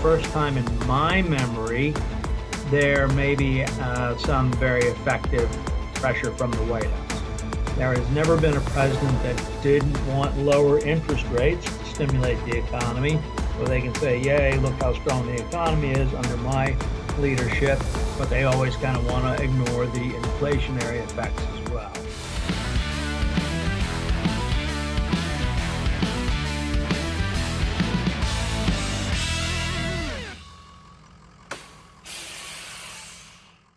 first time in my memory, there may be some very effective pressure from the White House. There has never been a president that didn't want lower interest rates to stimulate the economy, so they can say, yay, look how strong the economy is under my leadership, but they always kind of want to ignore the inflationary effects as well.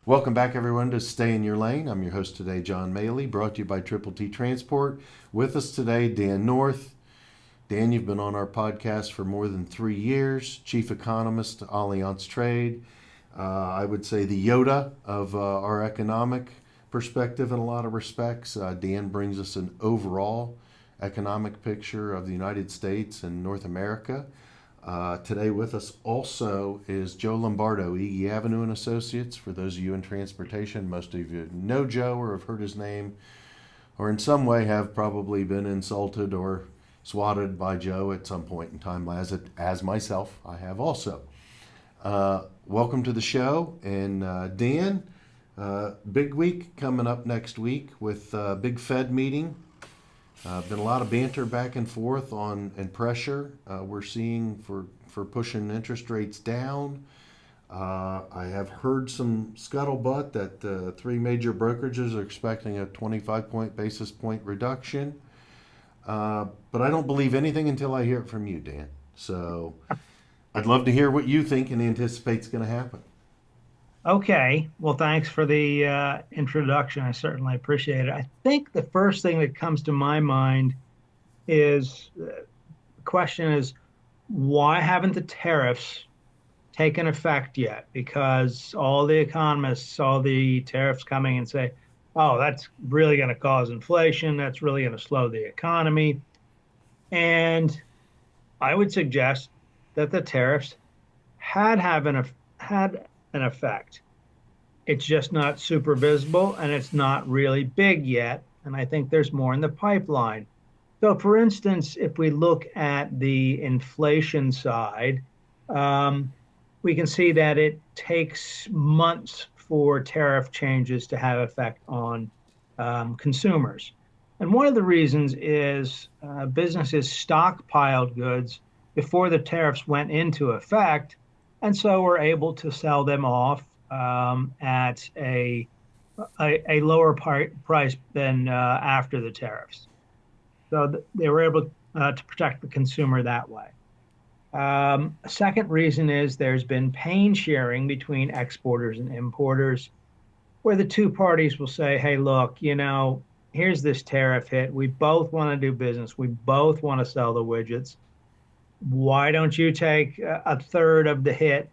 Welcome back, everyone, to Stay in Your Lane. I'm your host today, John Mahle, brought to you by Triple T Transport. With us today, Dan North. Dan, you've been on our podcast for more than 3 years, chief economist to Allianz Trade. I would say the Yoda of our economic perspective in a lot of respects. Dan brings us an overall economic picture of the United States and North America. Today with us also is Joe Lombardo, Iggy Avenue and Associates. For those of you in transportation, most of you know Joe or have heard his name, or in some way have probably been insulted or swatted by Joe at some point in time, as myself, I have also. Welcome to the show. And Dan, big week coming up next week with big Fed meeting. Been a lot of banter back and forth and pressure we're seeing for pushing interest rates down. I have heard some scuttlebutt that 3 major brokerages are expecting a 25 basis point reduction. But I don't believe anything until I hear it from you, Dan. So I'd love to hear what you think and anticipate is going to happen. Okay. Well, thanks for the introduction. I certainly appreciate it. I think the first thing that comes to my mind is the question is, why haven't the tariffs taken effect yet? Because all the economists saw the tariffs coming and say, oh, that's really going to cause inflation. That's really going to slow the economy. And I would suggest that the tariffs had an effect. It's just not super visible and it's not really big yet. And I think there's more in the pipeline. So for instance, if we look at the inflation side, we can see that it takes months for tariff changes to have effect on consumers. And one of the reasons is businesses stockpiled goods before the tariffs went into effect, and so we're able to sell them off at a lower price than after the tariffs. So they were able to protect the consumer that way. A second reason is there's been pain sharing between exporters and importers, where the two parties will say, hey, look, here's this tariff hit. We both want to do business. We both want to sell the widgets. Why don't you take a third of the hit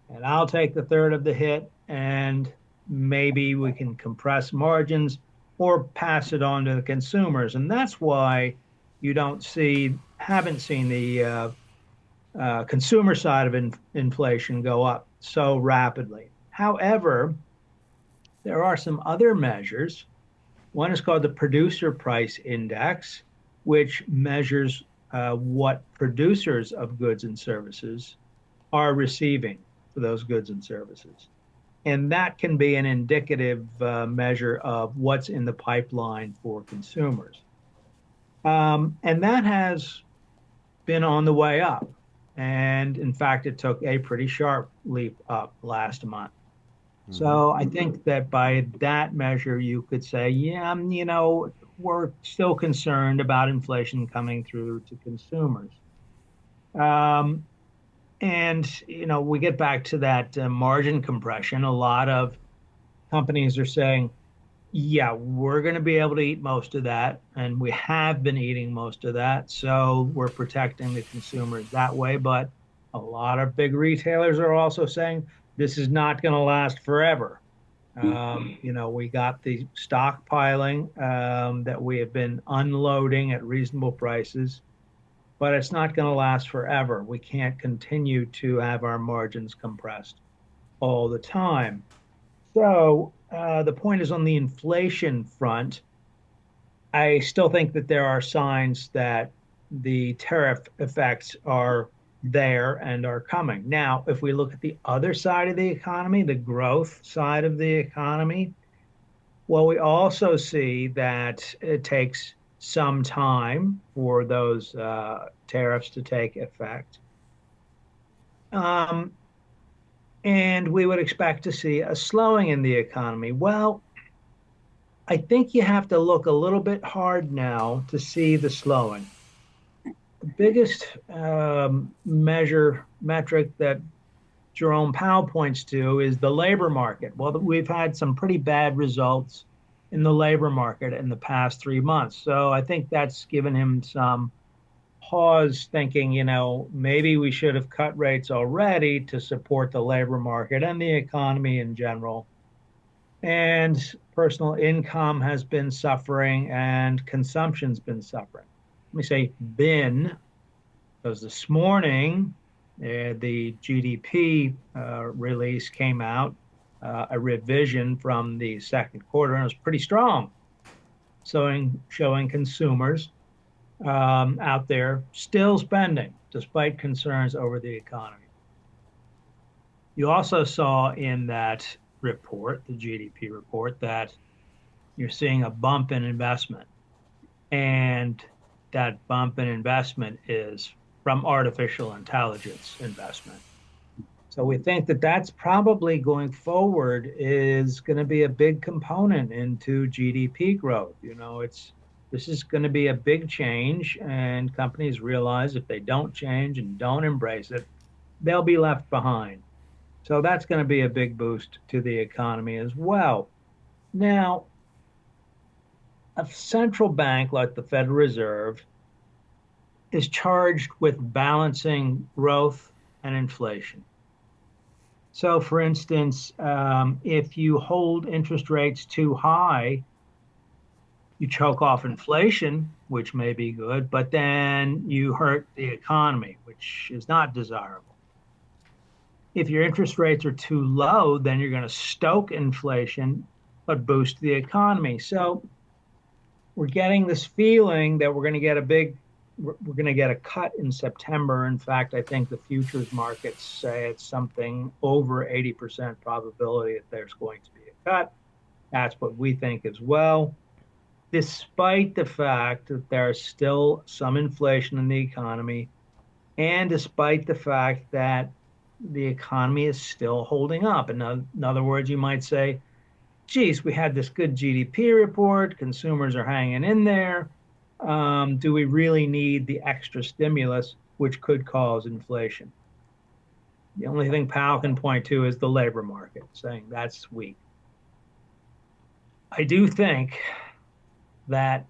and I'll take the third of the hit, and maybe we can compress margins or pass it on to the consumers. And that's why you haven't seen the consumer side of inflation go up so rapidly. However, there are some other measures. One is called the Producer Price Index, which measures what producers of goods and services are receiving for those goods and services. And that can be an indicative measure of what's in the pipeline for consumers. And that has been on the way up. And in fact, it took a pretty sharp leap up last month. Mm-hmm. So I think that by that measure, you could say, yeah, we're still concerned about inflation coming through to consumers. And we get back to that margin compression. A lot of companies are saying, yeah, we're going to be able to eat most of that. And we have been eating most of that. So we're protecting the consumers that way. But a lot of big retailers are also saying this is not going to last forever. We got the stockpiling that we have been unloading at reasonable prices, but it's not going to last forever. We can't continue to have our margins compressed all the time. So the point is, on the inflation front, I still think that there are signs that the tariff effects are there and are coming. Now, if we look at the other side of the economy, the growth side of the economy, well, we also see that it takes some time for those tariffs to take effect. Um, and we would expect to see a slowing in the economy. Well, I think you have to look a little bit hard now to see the slowing. The biggest metric that Jerome Powell points to is the labor market. Well, we've had some pretty bad results in the labor market in the past 3 months. So I think that's given him some pause, thinking, maybe we should have cut rates already to support the labor market and the economy in general. And personal income has been suffering and consumption's been suffering. Let me say been, because this morning the GDP release came out, a revision from the second quarter, and it was pretty strong, showing consumers out there still spending despite concerns over the economy. You also saw in that report, the GDP report, that you're seeing a bump in investment. And that bump in investment is from artificial intelligence investment. So we think that that's probably going forward is going to be a big component into GDP growth. This is going to be a big change, and companies realize if they don't change and don't embrace it, they'll be left behind. So that's going to be a big boost to the economy as well. Now, a central bank like the Federal Reserve is charged with balancing growth and inflation. So, for instance, if you hold interest rates too high, you choke off inflation, which may be good, but then you hurt the economy, which is not desirable. If your interest rates are too low, then you're going to stoke inflation, but boost the economy. So we're getting this feeling that we're going to get a cut in September. In fact, I think the futures markets say it's something over 80% probability that there's going to be a cut. That's what we think as well, despite the fact that there's still some inflation in the economy, and despite the fact that the economy is still holding up. In other words, you might say, geez, we had this good GDP report, consumers are hanging in there. Do we really need the extra stimulus, which could cause inflation? The only thing Powell can point to is the labor market, saying that's weak. I do think that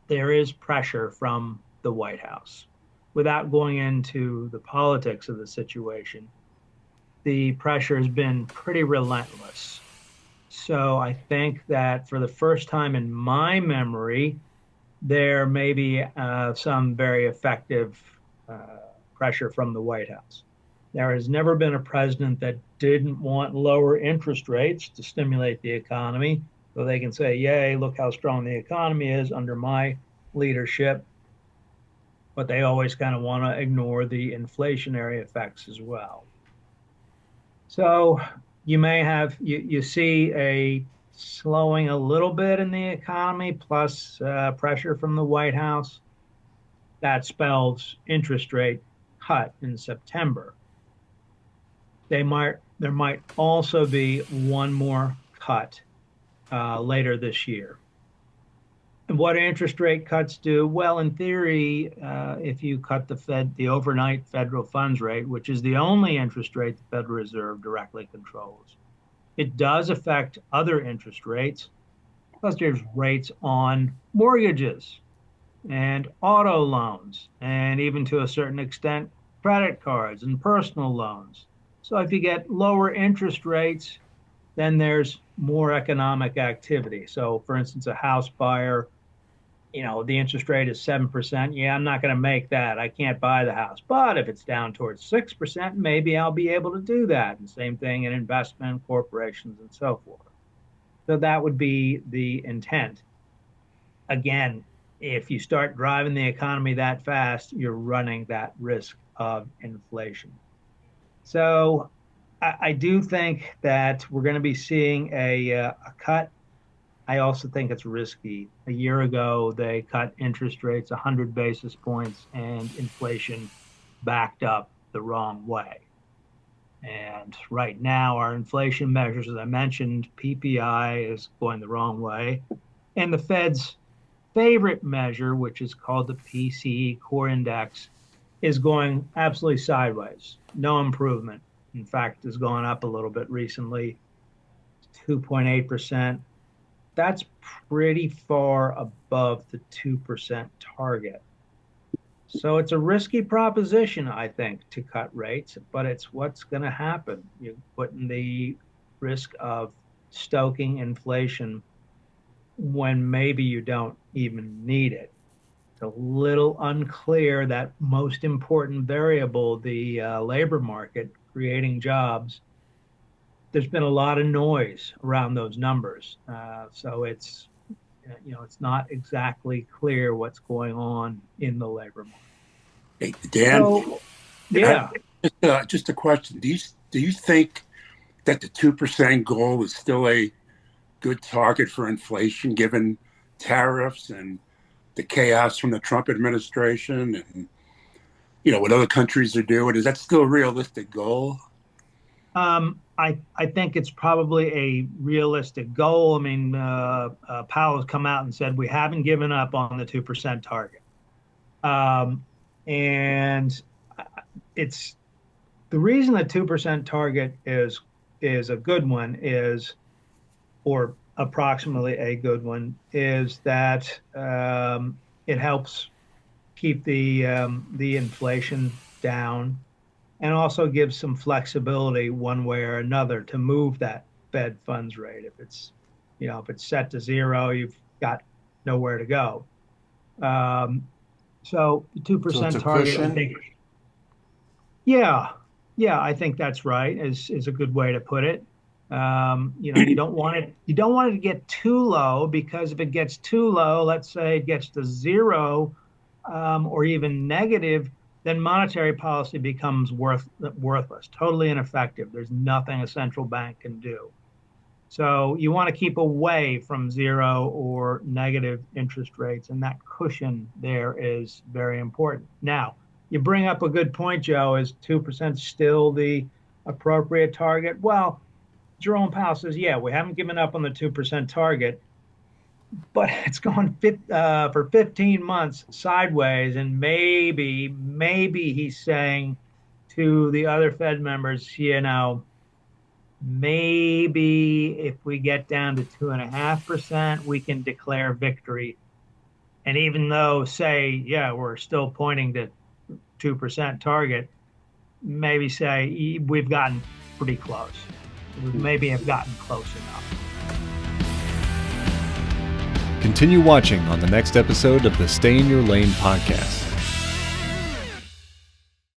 there is pressure from the White House. Without going into the politics of the situation, the pressure has been pretty relentless. So I think that for the first time in my memory, there may be some very effective pressure from the White House. There has never been a president that didn't want lower interest rates to stimulate the economy, so they can say, yay, look how strong the economy is under my leadership. But they always kind of want to ignore the inflationary effects as well. So you see a slowing a little bit in the economy, plus pressure from the White House. That spells interest rate cut in September. There might also be one more cut later this year. And what do interest rate cuts do? Well, in theory, if you cut the overnight federal funds rate, which is the only interest rate the Federal Reserve directly controls, it does affect other interest rates. Plus, there's rates on mortgages and auto loans, and even to a certain extent, credit cards and personal loans. So if you get lower interest rates, then there's more economic activity. So, for instance, a house buyer, the interest rate is 7%. Yeah, I'm not going to make that. I can't buy the house. But if it's down towards 6%, maybe I'll be able to do that. And same thing in investment corporations and so forth. So that would be the intent. Again, if you start driving the economy that fast, you're running that risk of inflation. So I do think that we're going to be seeing a cut. I also think it's risky. A year ago, they cut interest rates 100 basis points and inflation backed up the wrong way. And right now, our inflation measures, as I mentioned, PPI is going the wrong way. And the Fed's favorite measure, which is called the PCE core index, is going absolutely sideways. No improvement. In fact, has gone up a little bit recently, 2.8%. That's pretty far above the 2% target. So it's a risky proposition, I think, to cut rates, but it's what's going to happen. You're putting the risk of stoking inflation when maybe you don't even need it. It's a little unclear, that most important variable, the labor market, creating jobs. There's been a lot of noise around those numbers. So it's not exactly clear what's going on in the labor market. Hey, Dan, So, yeah. just a question. Do you think that the 2% goal is still a good target for inflation, given tariffs and the chaos from the Trump administration and what other countries are doing? Is that still a realistic goal? I think it's probably a realistic goal. I mean, Powell has come out and said we haven't given up on the 2% target. And it's the reason the 2% target is a good one or approximately a good one, is that it helps keep the inflation down, and also gives some flexibility one way or another to move that Fed funds rate. If it's set to zero, you've got nowhere to go. So the 2% target, I think, yeah, I think that's right. Is a good way to put it. You don't want it to get too low, because if it gets too low, let's say it gets to zero, or even negative, then monetary policy becomes worthless, totally ineffective. There's nothing a central bank can do. So you want to keep away from zero or negative interest rates, and that cushion there is very important. Now, you bring up a good point, Joe. Is 2% still the appropriate target? Well, Jerome Powell says, yeah, we haven't given up on the 2% target, but it's gone for 15 months sideways, and maybe he's saying to the other Fed members, maybe if we get down to 2.5%, we can declare victory. And even though, we're still pointing to 2% target, maybe say we've gotten pretty close. We maybe have gotten close enough. Continue watching on the next episode of the Stay in Your Lane podcast.